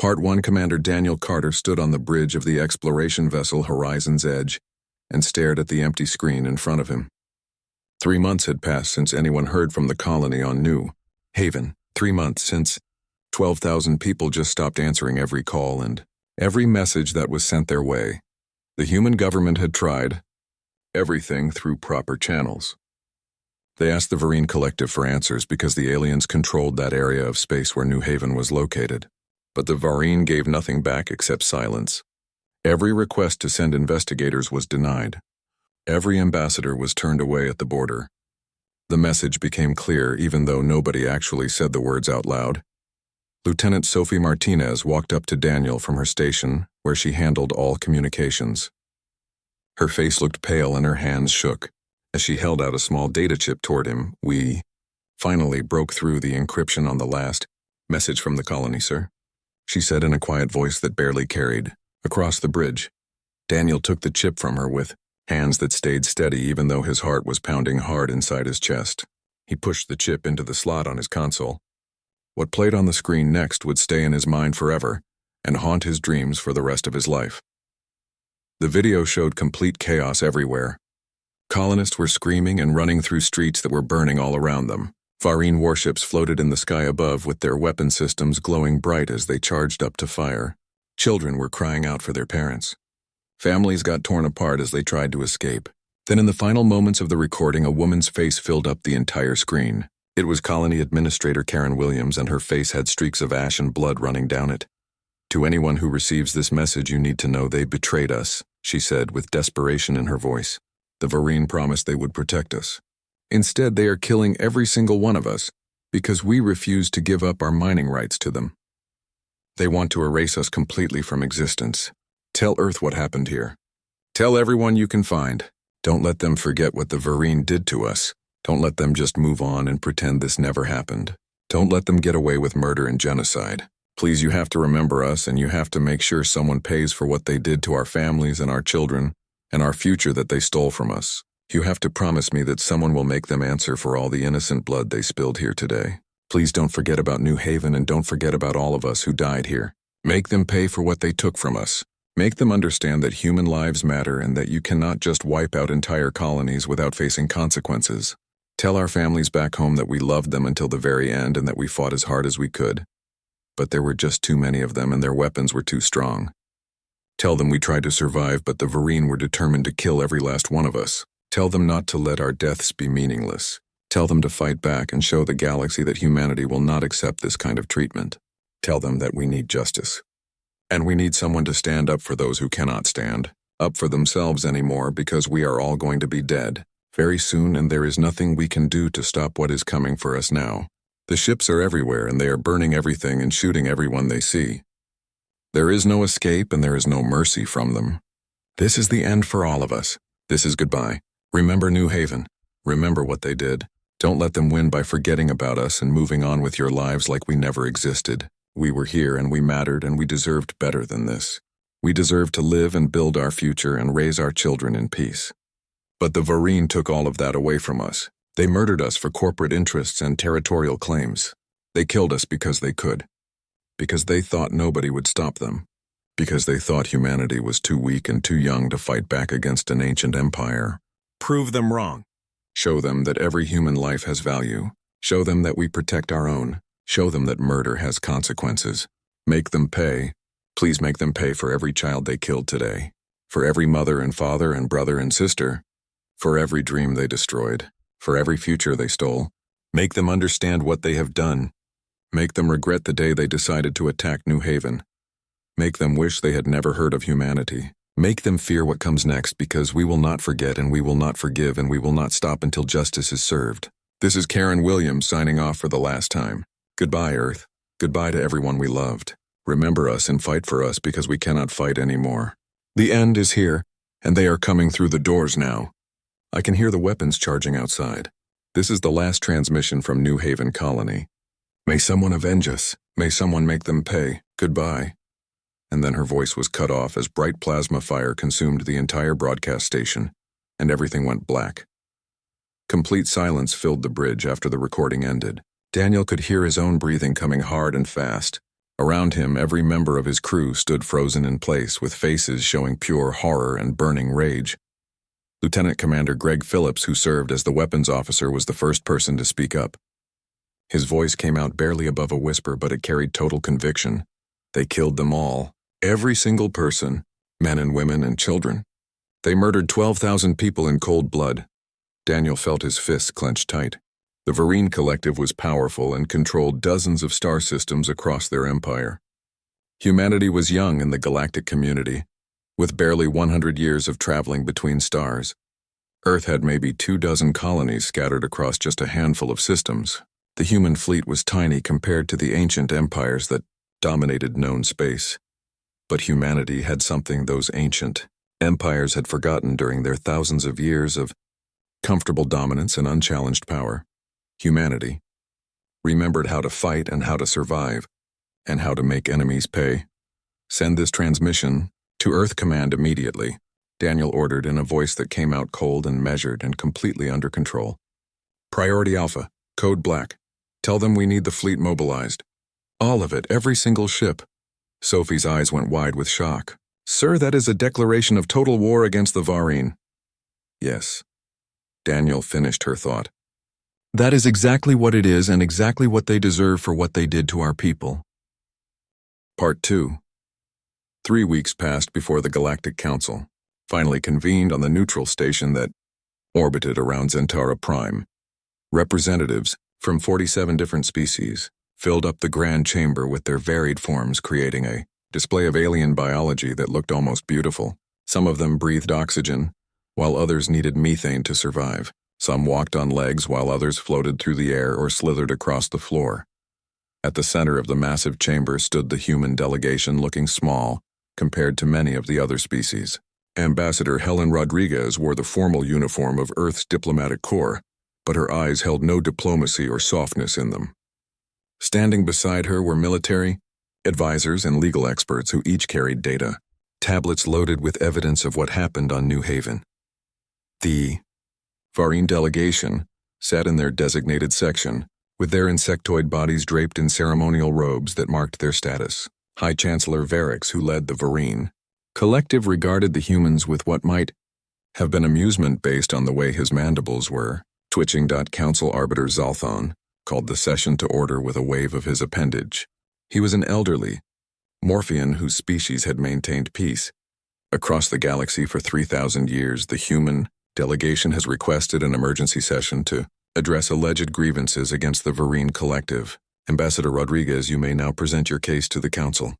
Part 1 Commander Daniel Carter stood on the bridge of the exploration vessel Horizon's Edge and stared at the empty screen in front of him. 3 months had passed since anyone heard from the colony on New Haven. 3 months since 12,000 people just stopped answering every call and every message that was sent their way. The human government had tried everything through proper channels. They asked the Varine Collective for answers because the aliens controlled that area of space where New Haven was located. But the Varine gave nothing back except silence. Every request to send investigators was denied. Every ambassador was turned away at the border. The message became clear even though nobody actually said the words out loud. Lieutenant Sophie Martinez walked up to Daniel from her station, where she handled all communications. Her face looked pale and her hands shook. As she held out a small data chip toward him, we finally broke through the encryption on the last message from the colony, sir, she said in a quiet voice that barely carried across the bridge. Daniel took the chip from her with hands that stayed steady even though his heart was pounding hard inside his chest. He pushed the chip into the slot on his console. What played on the screen next would stay in his mind forever and haunt his dreams for the rest of his life. The video showed complete chaos everywhere. Colonists were screaming and running through streets that were burning all around them. Varine warships floated in the sky above with their weapon systems glowing bright as they charged up to fire. Children were crying out for their parents. Families got torn apart as they tried to escape. Then in the final moments of the recording, a woman's face filled up the entire screen. It was Colony Administrator Karen Williams, and her face had streaks of ash and blood running down it. "To anyone who receives this message, you need to know they betrayed us," she said with desperation in her voice. "The Varine promised they would protect us. Instead, they are killing every single one of us because we refuse to give up our mining rights to them. They want to erase us completely from existence. Tell Earth what happened here. Tell everyone you can find. Don't let them forget what the Varine did to us. Don't let them just move on and pretend this never happened. Don't let them get away with murder and genocide. Please, you have to remember us, and you have to make sure someone pays for what they did to our families and our children and our future that they stole from us. You have to promise me that someone will make them answer for all the innocent blood they spilled here today. Please don't forget about New Haven, and don't forget about all of us who died here. Make them pay for what they took from us. Make them understand that human lives matter and that you cannot just wipe out entire colonies without facing consequences. Tell our families back home that we loved them until the very end and that we fought as hard as we could. But there were just too many of them and their weapons were too strong. Tell them we tried to survive, but the Varine were determined to kill every last one of us. Tell them not to let our deaths be meaningless. Tell them to fight back and show the galaxy that humanity will not accept this kind of treatment. Tell them that we need justice. And we need someone to stand up for those who cannot stand up for themselves anymore, because we are all going to be dead very soon, and there is nothing we can do to stop what is coming for us now. The ships are everywhere and they are burning everything and shooting everyone they see. There is no escape and there is no mercy from them. This is the end for all of us. This is goodbye. Remember New Haven. Remember what they did. Don't let them win by forgetting about us and moving on with your lives like we never existed. We were here and we mattered, and we deserved better than this. We deserve to live and build our future and raise our children in peace. But the Varine took all of that away from us. They murdered us for corporate interests and territorial claims. They killed us because they could. Because they thought nobody would stop them. Because they thought humanity was too weak and too young to fight back against an ancient empire. Prove them wrong. Show them that every human life has value. Show them that we protect our own. Show them that murder has consequences. Make them pay. Please make them pay for every child they killed today. For every mother and father and brother and sister. For every dream they destroyed. For every future they stole. Make them understand what they have done. Make them regret the day they decided to attack New Haven. Make them wish they had never heard of humanity. Make them fear what comes next, because we will not forget and we will not forgive and we will not stop until justice is served. This is Karen Williams signing off for the last time. Goodbye, Earth. Goodbye to everyone we loved. Remember us and fight for us, because we cannot fight anymore. The end is here, and they are coming through the doors now. I can hear the weapons charging outside. This is the last transmission from New Haven Colony. May someone avenge us. May someone make them pay. Goodbye. And then her voice was cut off as bright plasma fire consumed the entire broadcast station, and everything went black. Complete silence filled the bridge after the recording ended. Daniel could hear his own breathing coming hard and fast, Around him, every member of his crew stood frozen in place, with faces showing pure horror and burning rage. Lieutenant Commander Greg Phillips, who served as the weapons officer, was the first person to speak up. His voice came out barely above a whisper, but it carried total conviction. They killed them all. Every single person, men and women and children. They murdered 12,000 people in cold blood. Daniel felt his fists clenched tight. The Varine Collective was powerful and controlled dozens of star systems across their empire. Humanity was young in the galactic community, with barely 100 years of traveling between stars. Earth had maybe 24 colonies scattered across just a handful of systems. The human fleet was tiny compared to the ancient empires that dominated known space. But humanity had something those ancient empires had forgotten during their thousands of years of comfortable dominance and unchallenged power. Humanity remembered how to fight and how to survive, and how to make enemies pay. "Send this transmission to Earth Command immediately," Daniel ordered in a voice that came out cold and measured and completely under control. "Priority Alpha, Code Black. Tell them we need the fleet mobilized. All of it, every single ship." Sophie's eyes went wide with shock. "Sir, that is a declaration of total war against the Varine." "Yes." Daniel finished her thought. "That is exactly what it is, and exactly what they deserve for what they did to our people." Part 2. 3 weeks passed before the Galactic Council finally convened on the neutral station that orbited around Zentara Prime. Representatives from 47 different species filled up the grand chamber with their varied forms, creating a display of alien biology that looked almost beautiful. Some of them breathed oxygen, while others needed methane to survive. Some walked on legs, while others floated through the air or slithered across the floor. At the center of the massive chamber stood the human delegation, looking small compared to many of the other species. Ambassador Helen Rodriguez wore the formal uniform of Earth's diplomatic corps, but her eyes held no diplomacy or softness in them. Standing beside her were military, advisors, and legal experts who each carried data, tablets loaded with evidence of what happened on New Haven. The Varine delegation sat in their designated section, with their insectoid bodies draped in ceremonial robes that marked their status. High Chancellor Varix, who led the Varine Collective, regarded the humans with what might have been amusement based on the way his mandibles were twitching. Council Arbiter Zalthon called the session to order with a wave of his appendage. He was an elderly Morphean whose species had maintained peace across the galaxy for 3,000 years. The human delegation has requested an emergency session to address alleged grievances against the Varine Collective. Ambassador Rodriguez, you may now present your case to the council.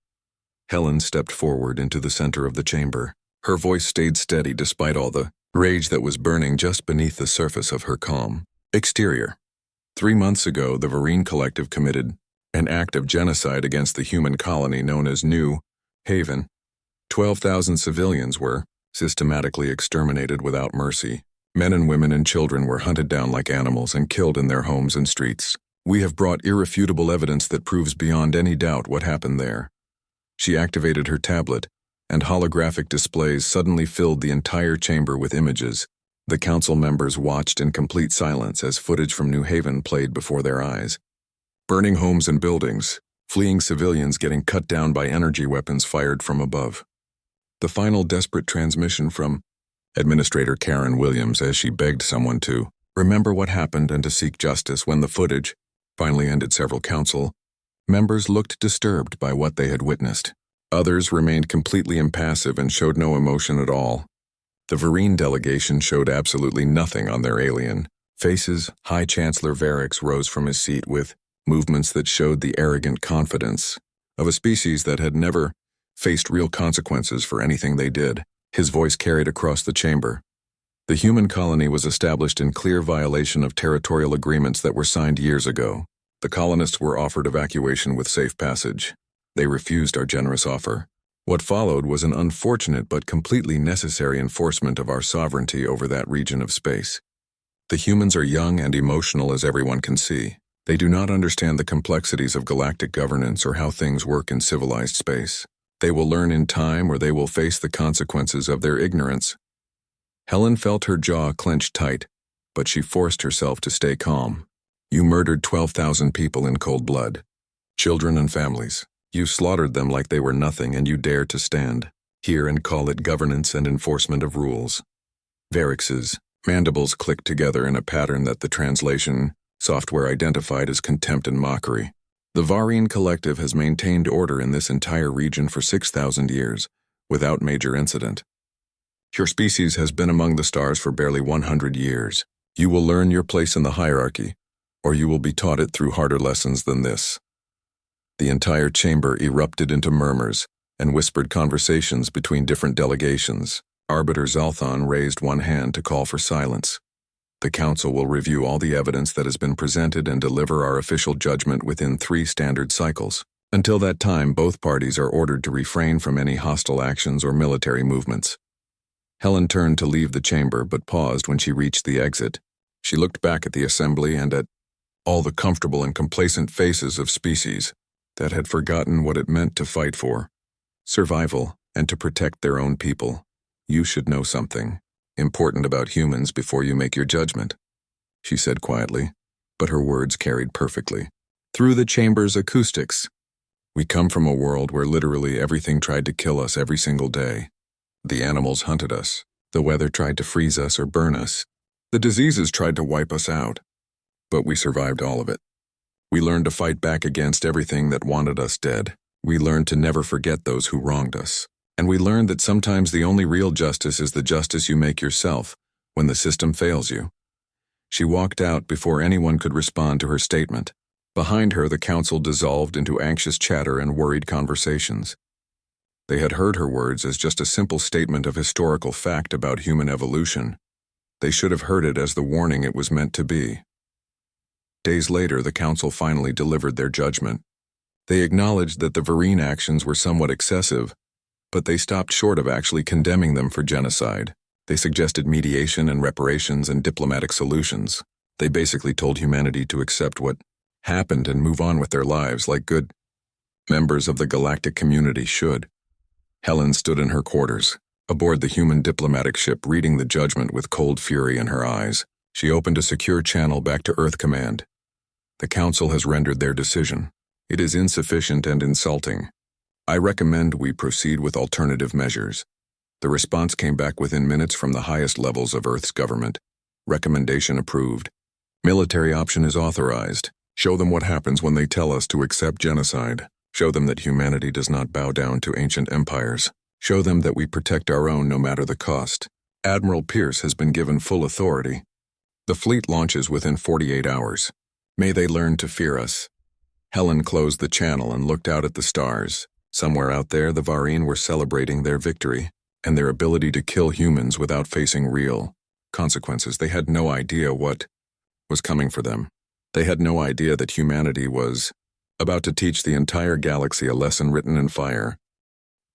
Helen stepped forward into the center of the chamber. Her voice stayed steady despite all the rage that was burning just beneath the surface of her calm exterior. 3 months ago, the Varine Collective committed an act of genocide against the human colony known as New Haven. 12,000 civilians were systematically exterminated without mercy. Men and women and children were hunted down like animals and killed in their homes and streets. We have brought irrefutable evidence that proves beyond any doubt what happened there. She activated her tablet, and holographic displays suddenly filled the entire chamber with images. The council members watched in complete silence as footage from New Haven played before their eyes. Burning homes and buildings, fleeing civilians getting cut down by energy weapons fired from above. The final desperate transmission from Administrator Karen Williams as she begged someone to remember what happened and to seek justice. When the footage finally ended, several council members looked disturbed by what they had witnessed. Others remained completely impassive and showed no emotion at all. The Varine delegation showed absolutely nothing on their alien faces. High Chancellor Varix rose from his seat with movements that showed the arrogant confidence of a species that had never faced real consequences for anything they did. His voice carried across the chamber. The human colony was established in clear violation of territorial agreements that were signed years ago. The colonists were offered evacuation with safe passage. They refused our generous offer. What followed was an unfortunate but completely necessary enforcement of our sovereignty over that region of space. The humans are young and emotional, as everyone can see. They do not understand the complexities of galactic governance or how things work in civilized space. They will learn in time, or they will face the consequences of their ignorance. Helen felt her jaw clench tight, but she forced herself to stay calm. You murdered 12,000 people in cold blood. Children and families. You slaughtered them like they were nothing, and you dare to stand here and call it governance and enforcement of rules. Varix's mandibles clicked together in a pattern that the translation software identified as contempt and mockery. The Varine Collective has maintained order in this entire region for 6,000 years, without major incident. Your species has been among the stars for barely 100 years. You will learn your place in the hierarchy, or you will be taught it through harder lessons than this. The entire chamber erupted into murmurs and whispered conversations between different delegations. Arbiter Zalthon raised one hand to call for silence. The Council will review all the evidence that has been presented and deliver our official judgment within 3 standard cycles. Until that time, both parties are ordered to refrain from any hostile actions or military movements. Helen turned to leave the chamber but paused when she reached the exit. She looked back at the assembly and at all the comfortable and complacent faces of species that had forgotten what it meant to fight for survival and to protect their own people. You should know something important about humans before you make your judgment, she said quietly, but her words carried perfectly through the chamber's acoustics. We come from a world where literally everything tried to kill us every single day. The animals hunted us. The weather tried to freeze us or burn us. The diseases tried to wipe us out. But we survived all of it. We learned to fight back against everything that wanted us dead. We learned to never forget those who wronged us. And we learned that sometimes the only real justice is the justice you make yourself when the system fails you. She walked out before anyone could respond to her statement. Behind her, the council dissolved into anxious chatter and worried conversations. They had heard her words as just a simple statement of historical fact about human evolution. They should have heard it as the warning it was meant to be. Days later, the council finally delivered their judgment. They acknowledged that the Varine actions were somewhat excessive, but they stopped short of actually condemning them for genocide. They suggested mediation and reparations and diplomatic solutions. They basically told humanity to accept what happened and move on with their lives like good members of the galactic community should. Helen stood in her quarters, aboard the human diplomatic ship, reading the judgment with cold fury in her eyes. She opened a secure channel back to Earth Command. The Council has rendered their decision. It is insufficient and insulting. I recommend we proceed with alternative measures. The response came back within minutes from the highest levels of Earth's government. Recommendation approved. Military option is authorized. Show them what happens when they tell us to accept genocide. Show them that humanity does not bow down to ancient empires. Show them that we protect our own no matter the cost. Admiral Pierce has been given full authority. The fleet launches within 48 hours. May they learn to fear us. Helen closed the channel and looked out at the stars. Somewhere out there, the Varine were celebrating their victory and their ability to kill humans without facing real consequences. They had no idea what was coming for them. They had no idea that humanity was about to teach the entire galaxy a lesson written in fire.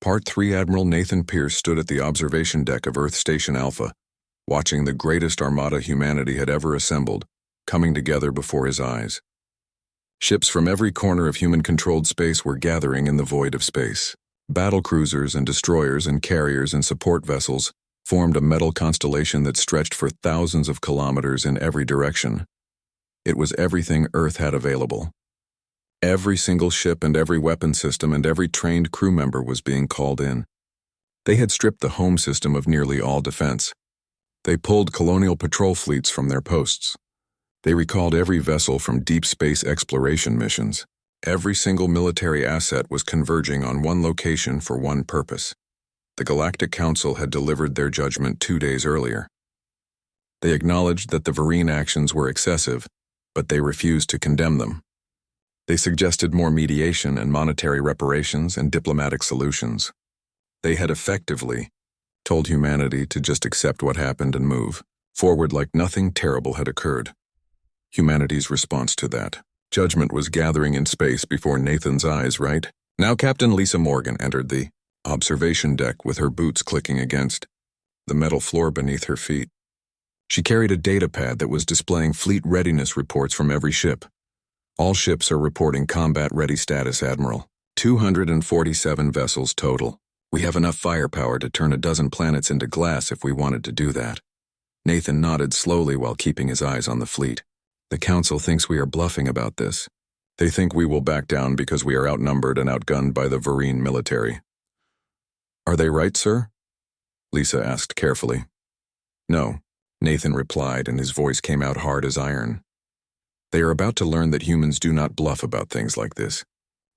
Part 3 Admiral Nathan Pierce stood at the observation deck of Earth Station Alpha, watching the greatest armada humanity had ever assembled, coming together before his eyes. Ships from every corner of human-controlled space were gathering in the void of space. Battle cruisers and destroyers and carriers and support vessels formed a metal constellation that stretched for thousands of kilometers in every direction. It was everything Earth had available. Every single ship and every weapon system and every trained crew member was being called in. They had stripped the home system of nearly all defense. They pulled colonial patrol fleets from their posts. They recalled every vessel from deep space exploration missions. Every single military asset was converging on one location for one purpose. The Galactic Council had delivered their judgment 2 days earlier. They acknowledged that the Varine actions were excessive, but they refused to condemn them. They suggested more mediation and monetary reparations and diplomatic solutions. They had effectively told humanity to just accept what happened and move forward like nothing terrible had occurred. Humanity's response to that judgment was gathering in space before Nathan's eyes, right? Now Captain Lisa Morgan entered the observation deck with her boots clicking against the metal floor beneath her feet. She carried a data pad that was displaying fleet readiness reports from every ship. All ships are reporting combat-ready status, Admiral. 247 vessels total. We have enough firepower to turn a dozen planets into glass if we wanted to do that. Nathan nodded slowly while keeping his eyes on the fleet. The Council thinks we are bluffing about this. They think we will back down because we are outnumbered and outgunned by the Varine military. Are they right, sir? Lisa asked carefully. No, Nathan replied, and his voice came out hard as iron. They are about to learn that humans do not bluff about things like this.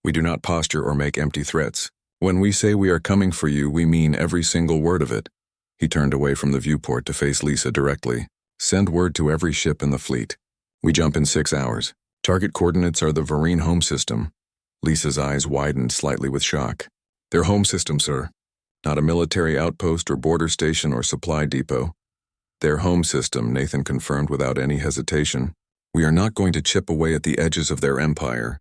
We do not posture or make empty threats. When we say we are coming for you, we mean every single word of it. He turned away from the viewport to face Lisa directly. Send word to every ship in the fleet. We jump in 6 hours. Target coordinates are the Varine home system. Lisa's eyes widened slightly with shock. Their home system, sir. Not a military outpost or border station or supply depot. Their home system, Nathan confirmed without any hesitation. We are not going to chip away at the edges of their empire.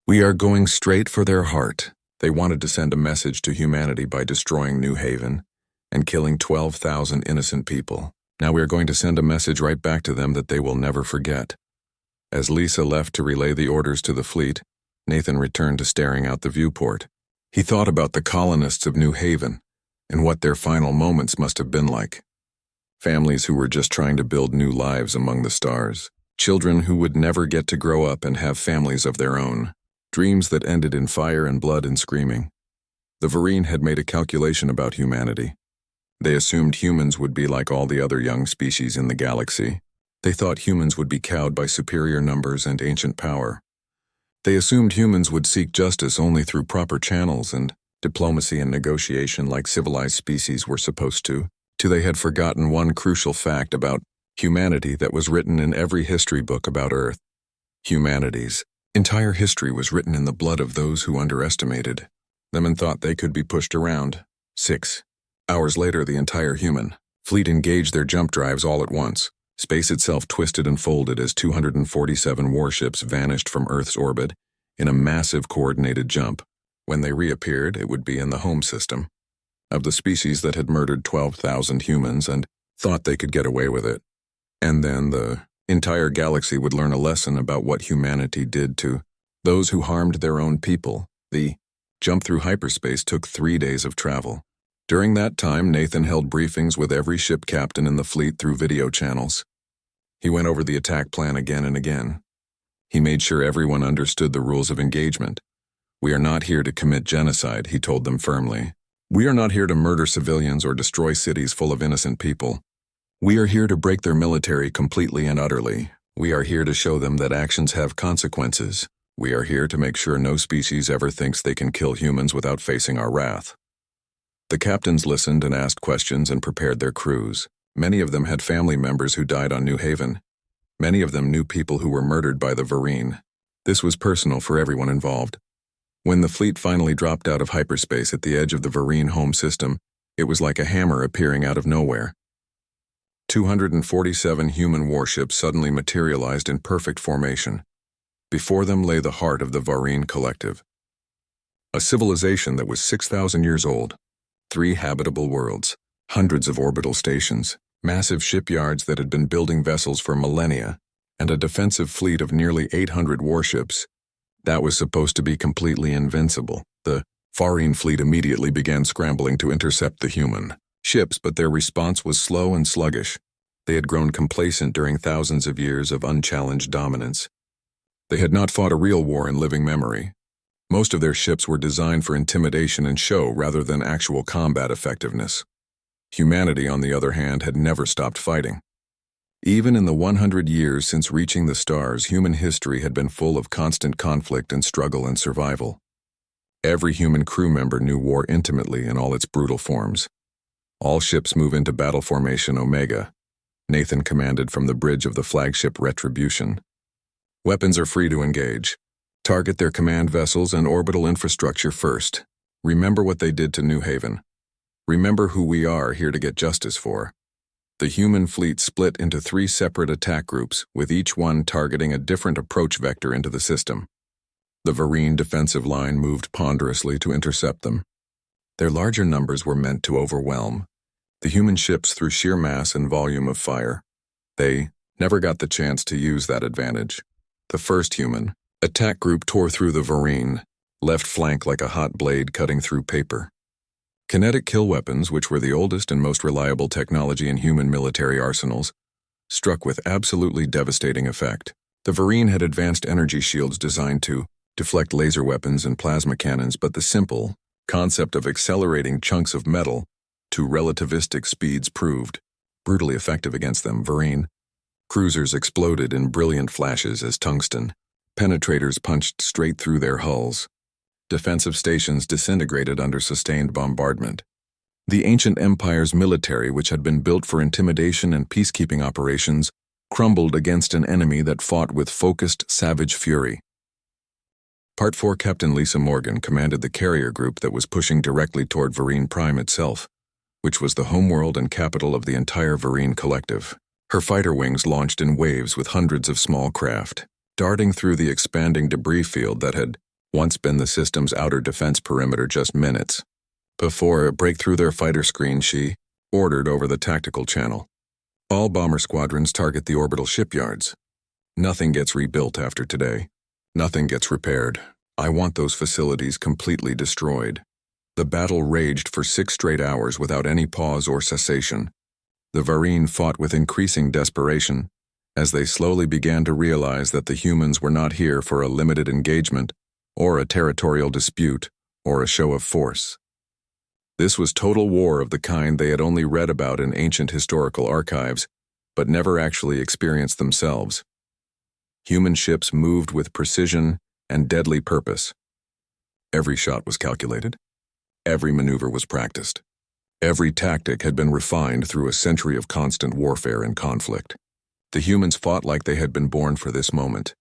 We are going straight for their heart. They wanted to send a message to humanity by destroying New Haven and killing 12,000 innocent people. Now we are going to send a message right back to them that they will never forget. As Lisa left to relay the orders to the fleet, Nathan returned to staring out the viewport. He thought about the colonists of New Haven and what their final moments must have been like. Families who were just trying to build new lives among the stars. Children who would never get to grow up and have families of their own. Dreams that ended in fire and blood and screaming. The Varine had made a calculation about humanity. They assumed humans would be like all the other young species in the galaxy. They thought humans would be cowed by superior numbers and ancient power. They assumed humans would seek justice only through proper channels and diplomacy and negotiation like civilized species were supposed to, till they had forgotten one crucial fact about humanity that was written in every history book about Earth. Humanity's entire history was written in the blood of those who underestimated them and thought they could be pushed around. 6 hours later, the entire human fleet engaged their jump drives all at once. Space itself twisted and folded as 247 warships vanished from Earth's orbit in a massive coordinated jump. When they reappeared, it would be in the home system of the species that had murdered 12,000 humans and thought they could get away with it. And then the entire galaxy would learn a lesson about what humanity did to those who harmed their own people. The jump through hyperspace took 3 days of travel. During that time, Nathan held briefings with every ship captain in the fleet through video channels. He went over the attack plan again and again. He made sure everyone understood the rules of engagement. We are not here to commit genocide, he told them firmly. We are not here to murder civilians or destroy cities full of innocent people. We are here to break their military completely and utterly. We are here to show them that actions have consequences. We are here to make sure no species ever thinks they can kill humans without facing our wrath. The captains listened and asked questions and prepared their crews. Many of them had family members who died on New Haven. Many of them knew people who were murdered by the Varine. This was personal for everyone involved. When the fleet finally dropped out of hyperspace at the edge of the Varine home system, it was like a hammer appearing out of nowhere. 247 human warships suddenly materialized in perfect formation. Before them lay the heart of the Varine collective. A civilization that was 6,000 years old. 3 habitable worlds, hundreds of orbital stations, massive shipyards that had been building vessels for millennia, and a defensive fleet of nearly 800 warships. That was supposed to be completely invincible. The Varine fleet immediately began scrambling to intercept the human ships, but their response was slow and sluggish. They had grown complacent during thousands of years of unchallenged dominance. They had not fought a real war in living memory. Most of their ships were designed for intimidation and show rather than actual combat effectiveness. Humanity, on the other hand, had never stopped fighting. Even in the 100 years since reaching the stars, human history had been full of constant conflict and struggle and survival. Every human crew member knew war intimately in all its brutal forms. All ships move into battle formation Omega, Nathan commanded from the bridge of the flagship Retribution. Weapons are free to engage. Target their command vessels and orbital infrastructure first. Remember what they did to New Haven. Remember who we are here to get justice for. The human fleet split into 3 separate attack groups, with each one targeting a different approach vector into the system. The Varine defensive line moved ponderously to intercept them. Their larger numbers were meant to overwhelm the human ships through sheer mass and volume of fire. They never got the chance to use that advantage. The first human attack group tore through the Varine, left flank like a hot blade cutting through paper. Kinetic kill weapons, which were the oldest and most reliable technology in human military arsenals, struck with absolutely devastating effect. The Varine had advanced energy shields designed to deflect laser weapons and plasma cannons, but the simple concept of accelerating chunks of metal to relativistic speeds proved brutally effective against them. Varine cruisers exploded in brilliant flashes as tungsten penetrators punched straight through their hulls. Defensive stations disintegrated under sustained bombardment. The ancient empire's military, which had been built for intimidation and peacekeeping operations, crumbled against an enemy that fought with focused, savage fury. Part 4 Captain Lisa Morgan commanded the carrier group that was pushing directly toward Varine Prime itself, which was the homeworld and capital of the entire Varine collective. Her fighter wings launched in waves with hundreds of small craft, darting through the expanding debris field that had once been the system's outer defense perimeter just minutes before it break through their fighter screen. She ordered over the tactical channel. All bomber squadrons target the orbital shipyards. Nothing gets rebuilt after today. Nothing gets repaired. I want those facilities completely destroyed. The battle raged for 6 straight hours without any pause or cessation. The Varine fought with increasing desperation as they slowly began to realize that the humans were not here for a limited engagement or a territorial dispute or a show of force. This was total war of the kind they had only read about in ancient historical archives, but never actually experienced themselves. Human ships moved with precision and deadly purpose. Every shot was calculated. Every maneuver was practiced. Every tactic had been refined through a century of constant warfare and conflict. The humans fought like they had been born for this moment.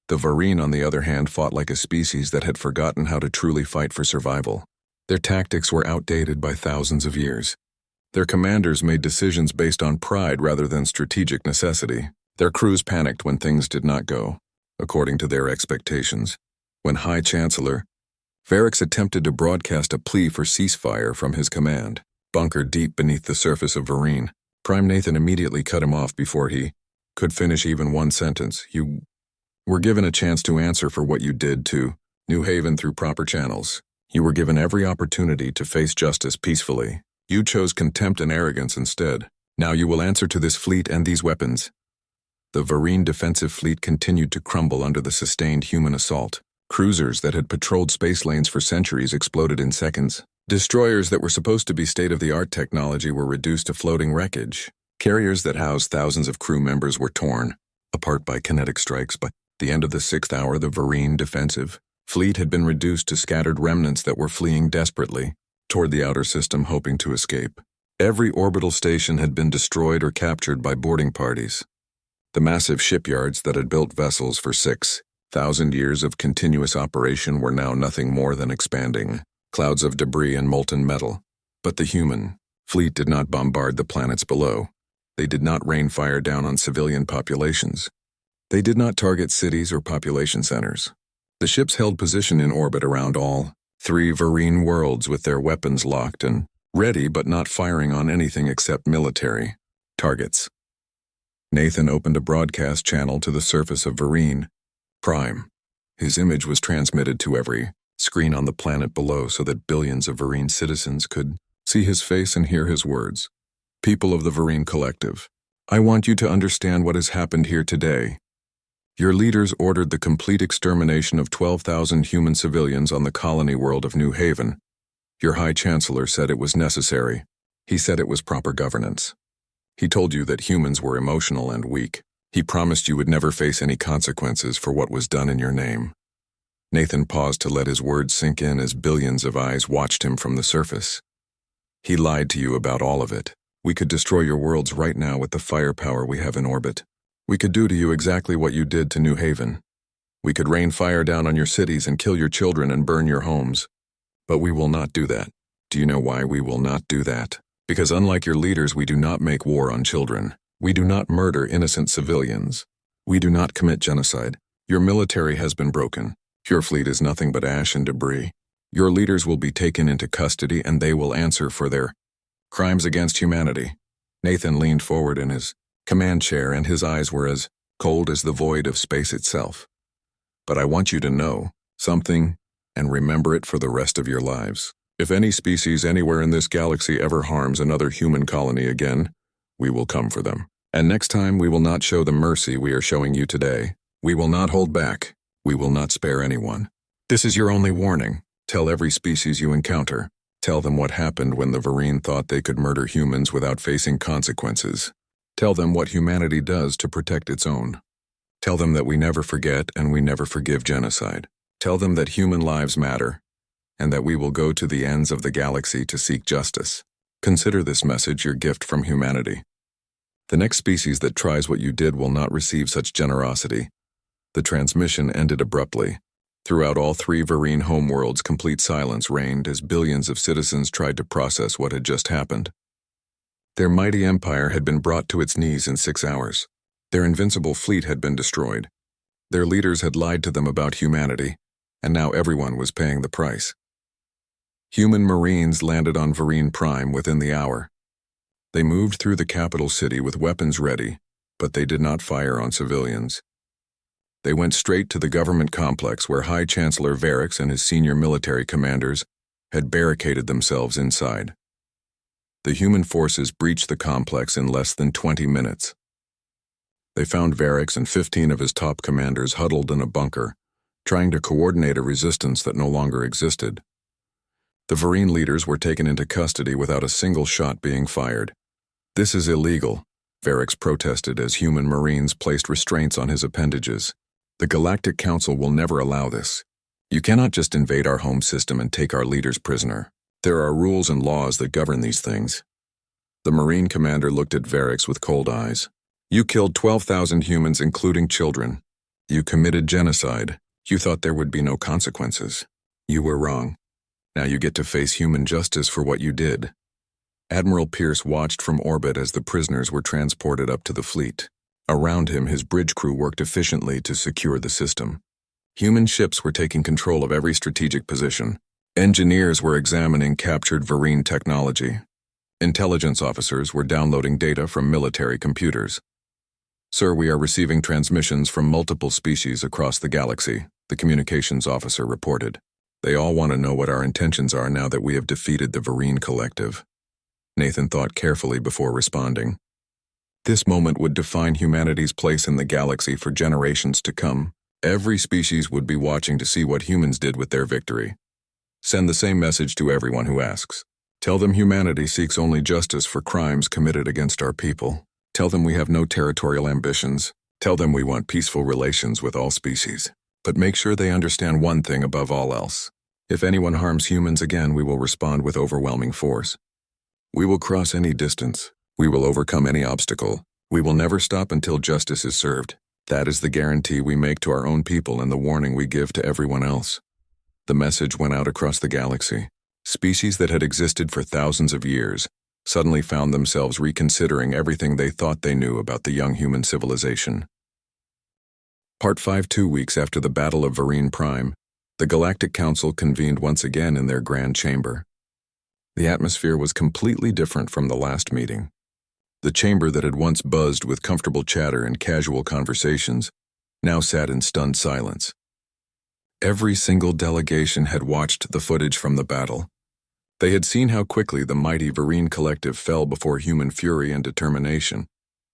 The Varine, on the other hand, fought like a species that had forgotten how to truly fight for survival. Their tactics were outdated by thousands of years. Their commanders made decisions based on pride rather than strategic necessity. Their crews panicked when things did not go according to their expectations. When High Chancellor Varix attempted to broadcast a plea for ceasefire from his command, bunkered deep beneath the surface of Varine, Prime Nathan immediately cut him off before he could finish even one sentence. You were given a chance to answer for what you did to New Haven through proper channels. You were given every opportunity to face justice peacefully. You chose contempt and arrogance instead. Now you will answer to this fleet and these weapons. The Varine defensive fleet continued to crumble under the sustained human assault. Cruisers that had patrolled space lanes for centuries exploded in seconds. Destroyers that were supposed to be state-of-the-art technology were reduced to floating wreckage. Carriers that housed thousands of crew members were torn apart by kinetic strikes. By the end of the 6th hour, the Varine defensive fleet had been reduced to scattered remnants that were fleeing desperately toward the outer system, hoping to escape. Every orbital station had been destroyed or captured by boarding parties. The massive shipyards that had built vessels for 6,000 years of continuous operation were now nothing more than expanding clouds of debris and molten metal. But the human fleet did not bombard the planets below. They did not rain fire down on civilian populations. They did not target cities or population centers. The ships held position in orbit around all 3 Varine worlds with their weapons locked and ready, but not firing on anything except military targets. Nathan opened a broadcast channel to the surface of Varine Prime. His image was transmitted to every screen on the planet below so that billions of Varine citizens could see his face and hear his words. People of the Varine Collective, I want you to understand what has happened here today. Your leaders ordered the complete extermination of 12,000 human civilians on the colony world of New Haven. Your High Chancellor said it was necessary. He said it was proper governance. He told you that humans were emotional and weak. He promised you would never face any consequences for what was done in your name. Nathan paused to let his words sink in as billions of eyes watched him from the surface. He lied to you about all of it. We could destroy your worlds right now with the firepower we have in orbit. We could do to you exactly what you did to New Haven. We could rain fire down on your cities and kill your children and burn your homes. But we will not do that. Do you know why we will not do that? Because unlike your leaders, we do not make war on children. We do not murder innocent civilians. We do not commit genocide. Your military has been broken. Your fleet is nothing but ash and debris. Your leaders will be taken into custody and they will answer for their crimes against humanity. Nathan leaned forward in his command chair and his eyes were as cold as the void of space itself. But I want you to know something and remember it for the rest of your lives. If any species anywhere in this galaxy ever harms another human colony again, we will come for them. And next time we will not show the mercy we are showing you today. We will not hold back. We will not spare anyone. This is your only warning. Tell every species you encounter. Tell them what happened when the Varine thought they could murder humans without facing consequences. Tell them what humanity does to protect its own. Tell them that we never forget and we never forgive genocide. Tell them that human lives matter, and that we will go to the ends of the galaxy to seek justice. Consider this message your gift from humanity. The next species that tries what you did will not receive such generosity. The transmission ended abruptly. Throughout all three Varine homeworlds, complete silence reigned as billions of citizens tried to process what had just happened. Their mighty empire had been brought to its knees in 6 hours. Their invincible fleet had been destroyed. Their leaders had lied to them about humanity, and now everyone was paying the price. Human Marines landed on Varine Prime within the hour. They moved through the capital city with weapons ready, but they did not fire on civilians. They went straight to the government complex where High Chancellor Varix and his senior military commanders had barricaded themselves inside. The human forces breached the complex in less than 20 minutes. They found Varix and 15 of his top commanders huddled in a bunker, trying to coordinate a resistance that no longer existed. The Varine leaders were taken into custody without a single shot being fired. This is illegal, Varix protested as human Marines placed restraints on his appendages. The Galactic Council will never allow this. You cannot just invade our home system and take our leaders prisoner. There are rules and laws that govern these things. The Marine commander looked at Varix with cold eyes. You killed 12,000 humans, including children. You committed genocide. You thought there would be no consequences. You were wrong. Now you get to face human justice for what you did. Admiral Pierce watched from orbit as the prisoners were transported up to the fleet. Around him, his bridge crew worked efficiently to secure the system. Human ships were taking control of every strategic position. Engineers were examining captured Varine technology. Intelligence officers were downloading data from military computers. Sir, we are receiving transmissions from multiple species across the galaxy, the communications officer reported. They all want to know what our intentions are now that we have defeated the Varine Collective. Nathan thought carefully before responding. This moment would define humanity's place in the galaxy for generations to come. Every species would be watching to see what humans did with their victory. Send the same message to everyone who asks. Tell them humanity seeks only justice for crimes committed against our people. Tell them we have no territorial ambitions. Tell them we want peaceful relations with all species. But make sure they understand one thing above all else. If anyone harms humans again, we will respond with overwhelming force. We will cross any distance. We will overcome any obstacle. We will never stop until justice is served. That is the guarantee we make to our own people and the warning we give to everyone else. The message went out across the galaxy. Species that had existed for thousands of years suddenly found themselves reconsidering everything they thought they knew about the young human civilization. Part 5. 2 weeks after the Battle of Varine Prime, the Galactic Council convened once again in their grand chamber. The atmosphere was completely different from the last meeting. The chamber that had once buzzed with comfortable chatter and casual conversations now sat in stunned silence. Every single delegation had watched the footage from the battle. They had seen how quickly the mighty Varine Collective fell before human fury and determination.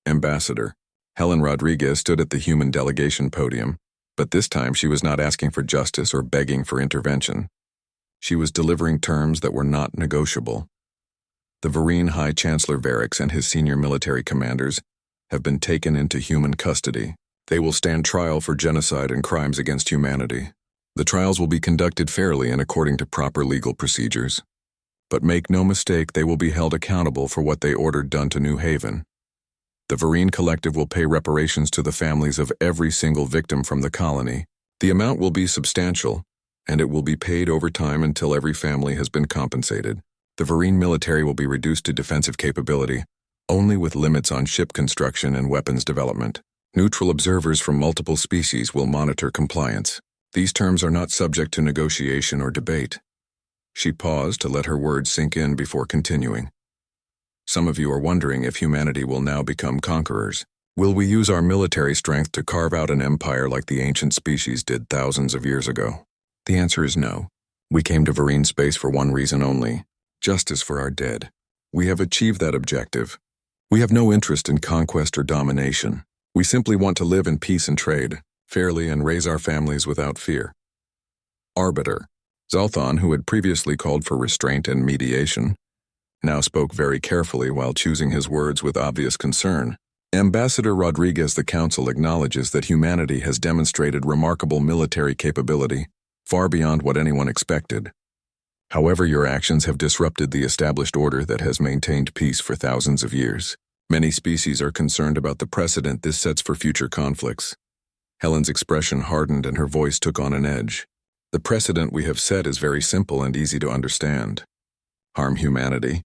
Ambassador Helen Rodriguez stood at the human delegation podium, but this time she was not asking for justice or begging for intervention. She was delivering terms that were not negotiable. The Varine High Chancellor Varix and his senior military commanders have been taken into human custody. They will stand trial for genocide and crimes against humanity. The trials will be conducted fairly and according to proper legal procedures. But make no mistake, they will be held accountable for what they ordered done to New Haven. The Varine Collective will pay reparations to the families of every single victim from the colony. The amount will be substantial, and it will be paid over time until every family has been compensated. The Varine military will be reduced to defensive capability, only with limits on ship construction and weapons development. Neutral observers from multiple species will monitor compliance. These terms are not subject to negotiation or debate. She paused to let her words sink in before continuing. Some of you are wondering if humanity will now become conquerors. Will we use our military strength to carve out an empire like the ancient species did thousands of years ago? The answer is no. We came to Varine space for one reason only: justice for our dead. We have achieved that objective. We have no interest in conquest or domination. We simply want to live in peace and trade. fairly and raise our families without fear. Arbiter, Zalthon, who had previously called for restraint and mediation, now spoke very carefully while choosing his words with obvious concern. Ambassador Rodriguez, the Council acknowledges that humanity has demonstrated remarkable military capability, far beyond what anyone expected. However, your actions have disrupted the established order that has maintained peace for thousands of years. Many species are concerned about the precedent this sets for future conflicts. Helen's expression hardened and her voice took on an edge. The precedent we have set is very simple and easy to understand. Harm humanity,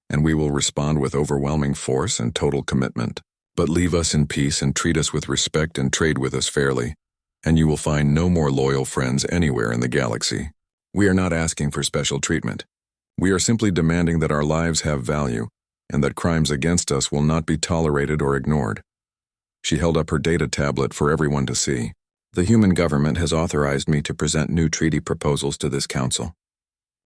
and we will respond with overwhelming force and total commitment. But leave us in peace and treat us with respect and trade with us fairly, and you will find no more loyal friends anywhere in the galaxy. We are not asking for special treatment. We are simply demanding that our lives have value, and that crimes against us will not be tolerated or ignored. She held up her data tablet for everyone to see. The human government has authorized me to present new treaty proposals to this council.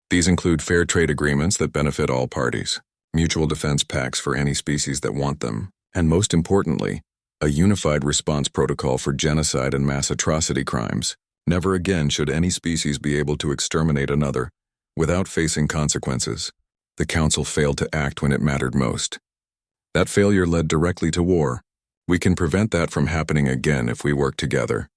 These include fair trade agreements that benefit all parties, mutual defense pacts for any species that want them, and most importantly, a unified response protocol for genocide and mass atrocity crimes. Never again should any species be able to exterminate another without facing consequences. The Council failed to act when it mattered most. That failure led directly to war. We can prevent that from happening again if we work together.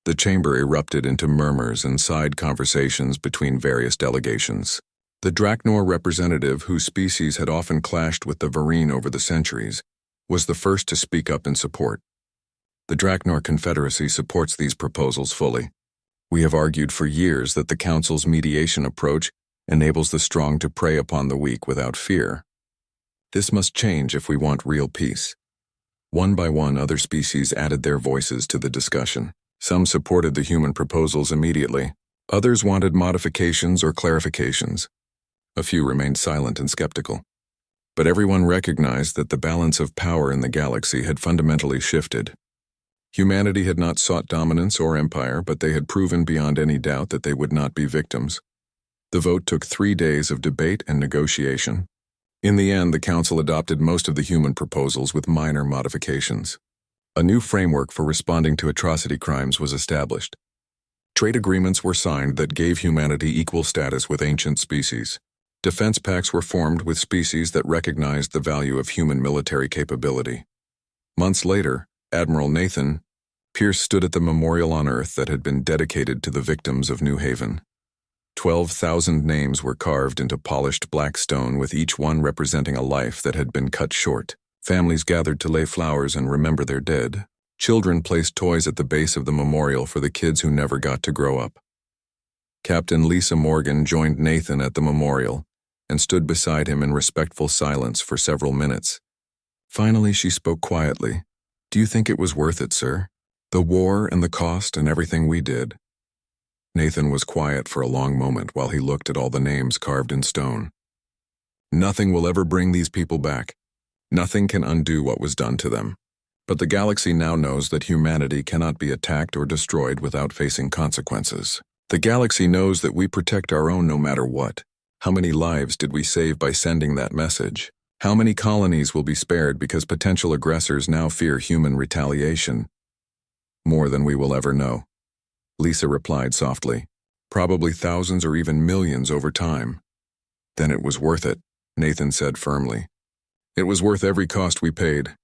The chamber erupted into murmurs and side conversations between various delegations. The Draknor representative, whose species had often clashed with the Varine over the centuries, was the first to speak up in support. The Draknor Confederacy supports these proposals fully. We have argued for years that the Council's mediation approach enables the strong to prey upon the weak without fear. This must change if we want real peace. One by one, other species added their voices to the discussion. Some supported the human proposals immediately. Others wanted modifications or clarifications. A few remained silent and skeptical. But everyone recognized that the balance of power in the galaxy had fundamentally shifted. Humanity had not sought dominance or empire, but they had proven beyond any doubt that they would not be victims. The vote took 3 days of debate and negotiation. In the end, the Council adopted most of the human proposals with minor modifications. A new framework for responding to atrocity crimes was established. Trade agreements were signed that gave humanity equal status with ancient species. Defense pacts were formed with species that recognized the value of human military capability. Months later, Admiral Nathan Pierce stood at the memorial on Earth that had been dedicated to the victims of New Haven. 12,000 names were carved into polished black stone, with each one representing a life that had been cut short. Families gathered to lay flowers and remember their dead. Children placed toys at the base of the memorial for the kids who never got to grow up. Captain Lisa Morgan joined Nathan at the memorial and stood beside him in respectful silence for several minutes. Finally, she spoke quietly. "Do you think it was worth it, sir? The war and the cost and everything we did?" Nathan was quiet for a long moment while he looked at all the names carved in stone. "Nothing will ever bring these people back. Nothing can undo what was done to them. But the galaxy now knows that humanity cannot be attacked or destroyed without facing consequences. The galaxy knows that we protect our own no matter what. How many lives did we save by sending that message? How many colonies will be spared because potential aggressors now fear human retaliation? More than we will ever know." Lisa replied softly. "Probably thousands or even millions over time." "Then it was worth it," Nathan said firmly. "It was worth every cost we paid.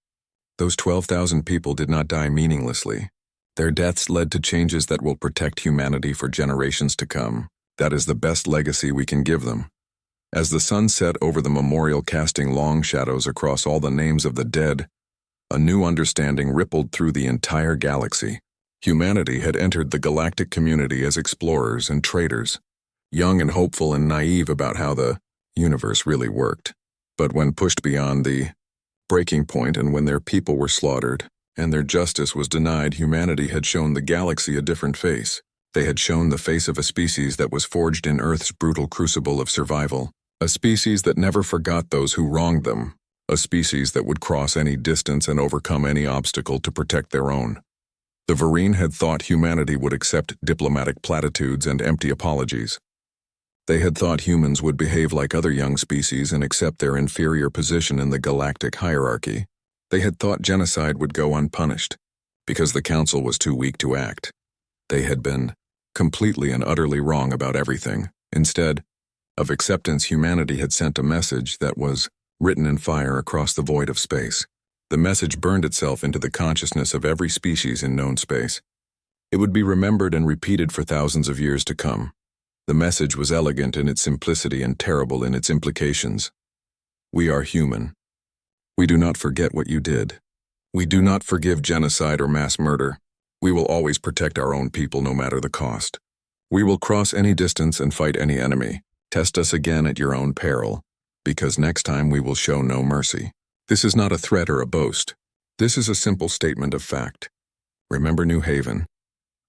Those 12,000 people did not die meaninglessly. Their deaths led to changes that will protect humanity for generations to come. That is the best legacy we can give them." As the sun set over the memorial, casting long shadows across all the names of the dead, a new understanding rippled through the entire galaxy. Humanity had entered the galactic community as explorers and traders, young and hopeful and naive about how the universe really worked. But when pushed beyond the breaking point and when their people were slaughtered and their justice was denied, humanity had shown the galaxy a different face. They had shown the face of a species that was forged in Earth's brutal crucible of survival, a species that never forgot those who wronged them, a species that would cross any distance and overcome any obstacle to protect their own. The Varine had thought humanity would accept diplomatic platitudes and empty apologies. They had thought humans would behave like other young species and accept their inferior position in the galactic hierarchy. They had thought genocide would go unpunished. because the council was too weak to act. They had been completely and utterly wrong about everything. Instead of acceptance, humanity had sent a message that was written in fire across the void of space. The message burned itself into the consciousness of every species in known space. It would be remembered and repeated for thousands of years to come. The message was elegant in its simplicity and terrible in its implications. We are human. We do not forget what you did. We do not forgive genocide or mass murder. We will always protect our own people no matter the cost. We will cross any distance and fight any enemy. Test us again at your own peril, because next time we will show no mercy. This is not a threat or a boast. This is a simple statement of fact. Remember New Haven.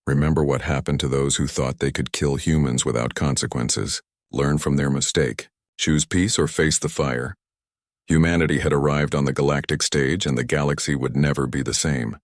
Remember what happened to those who thought they could kill humans without consequences. Learn from their mistake. Choose peace or face the fire. Humanity had arrived on the galactic stage, and the galaxy would never be the same.